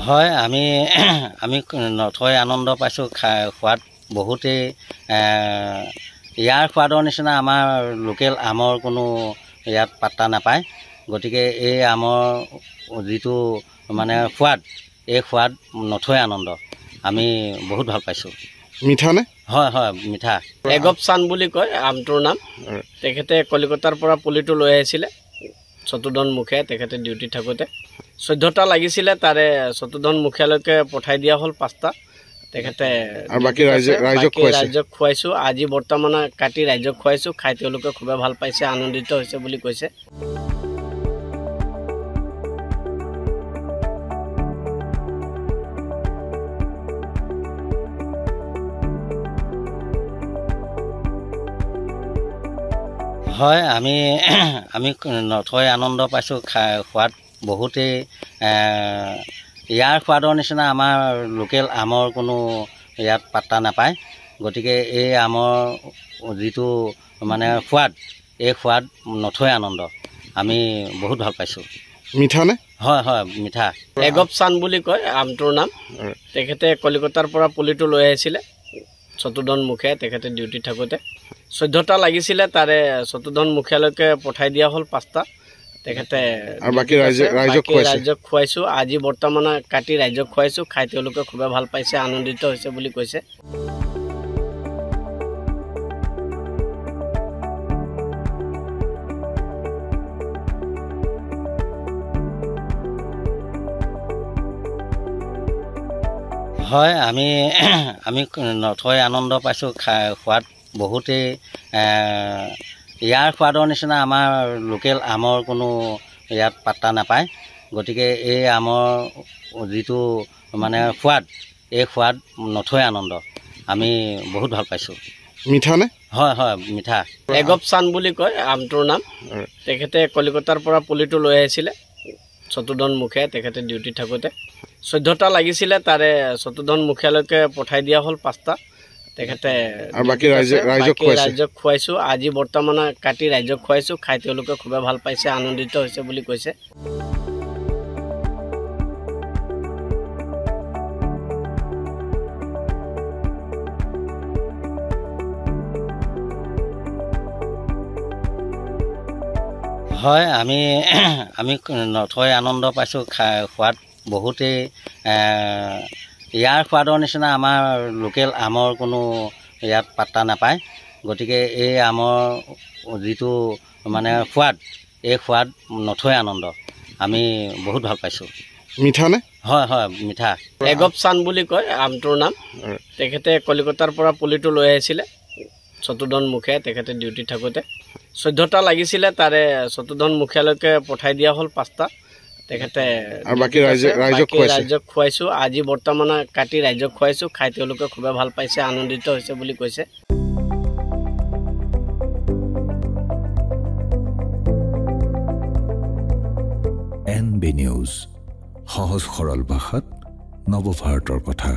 হয় আমি আমি নথৈ আনন্দ পাইছোঁ খোৱাত বহুতেই ইয়াৰ সোৱাদৰ নিচিনা আমাৰ লোকেল আমৰ কোনো ইয়াত পাত্তা নাপায় গতিকে এই আমৰ যিটো মানে সোৱাদ এই সোৱাদ নথৈ আনন্দ আমি বহুত ভাল পাইছোঁ মিঠা নে হয় হয় মিঠা এগপ চান বুলি কয় আমটোৰ নাম তেখেতে কলিকতাৰ পৰা পুলিটো লৈ আহিছিলে চতুৰ্ধন মুখীয়া তেখেতে ডিউটি থাকোঁতে 14টা লাগিছিলে তাৰে চতুৰ্ধন মুখীয়ালৈকে পঠাই দিয়া হ'ল 5টা তেখেতে বাকি ৰাইজক খুৱাইছো আজি বৰ্তমান কাটি ৰাইজক খুৱাইছো খাই তেওঁলোকে খুব ভাল পাইছে আনন্দিত হৈছে বুলি কৈছে হয় আমি নথৈ আনন্দ পাইছোঁ খোৱাত বহুতেই ইয়াৰ সোৱাদৰ নিচিনা আমাৰ লোকেল আমৰ কোনো ইয়াত পাত্তা নাপায় গতিকে এই আমৰ যিটো মানে সোৱাদ এই সোৱাদ নথৈ আনন্দ আমি বহুত ভাল পাইছোঁ মিঠা নে হয় হয় মিঠা এগপ চান বুলি কয় আমটোৰ নাম তেখেতে কলিকতাৰ পৰা পুলিটো লৈ আহিছিলে চতুৰ্ধন মুখীয়া তেখেতে ডিউটি থাকোঁতে 14টা লাগিছিলে তাৰে চতুৰ্ধন মুখীয়ালৈকে পঠাই দিয়া হ'ল 5টা তেখেতে বাকি ৰাইজক খুৱাইছো আজি বৰ্তমান কাটি ৰাইজক খুৱাইছো খাই তেওঁলোকে খুব ভাল পাইছে আনন্দিত হৈছে বুলি কৈছে হয় আমি নথৈ আনন্দ পাইছোঁ খোৱাত বহুতেই ইয়াৰ সোৱাদৰ নিচিনা আমাৰ লোকেল আমৰ কোনো ইয়াত পাত্তা নাপায় গতিকে এই আমৰ যিটো মানে সোৱাদ এই সোৱাদ নথৈ আনন্দ আমি বহুত ভাল পাইছোঁ মিঠা নে হয় হয় মিঠা এগপ চান বুলি কয় আমটোৰ নাম তেখেতে কলিকতাৰ পৰা পুলিটো লৈ আহিছিলে চতুৰ্ধন মুখীয়া তেখেতে ডিউটি থাকোঁতে 14টা লাগিছিলে তাৰে চতুৰ্ধন মুখীয়ালৈকে পঠাই দিয়া হ'ল 5টা তেখেতে বাকি ৰাইজক খুৱাইছো আজি বৰ্তমান কাটি ৰাইজক খুৱাইছো খাই তেওঁলোকে খুব ভাল পাইছে আনন্দিত হৈছে বুলি কৈছে হয় আমি নথৈ আনন্দ পাইছোঁ খোৱাত বহুতেই ইয়াৰ সোৱাদৰ নিচিনা আমাৰ লোকেল আমৰ কোনো ইয়াত পাত্তা নাপায় গতিকে এই আমৰ যিটো মানে সোৱাদ এই সোৱাদ নথৈ আনন্দ আমি বহুত ভাল পাইছোঁ মিঠা নে হয় হয় মিঠা এগপ চান বুলি কয় আমটোৰ নাম তেখেতে কলিকতাৰ পৰা পুলিটো লৈ আহিছিলে চতুৰ্ধন মুখীয়া তেখেতে ডিউটি থাকোঁতে 14টা লাগিছিলে তাৰে চতুৰ্ধন মুখীয়ালৈকে পঠাই দিয়া হ'ল 5টা তেখেতে বাকি ৰাইজক খুৱাইছো আজি বৰ্তমান কাটি ৰাইজক খুৱাইছো খাই তেওঁলোকে খুব ভাল পাইছে আনন্দিত হৈছে বুলি কৈছে NB নিউজ সহজ সৰল ভাষাত নৱভাৰতৰ কথা।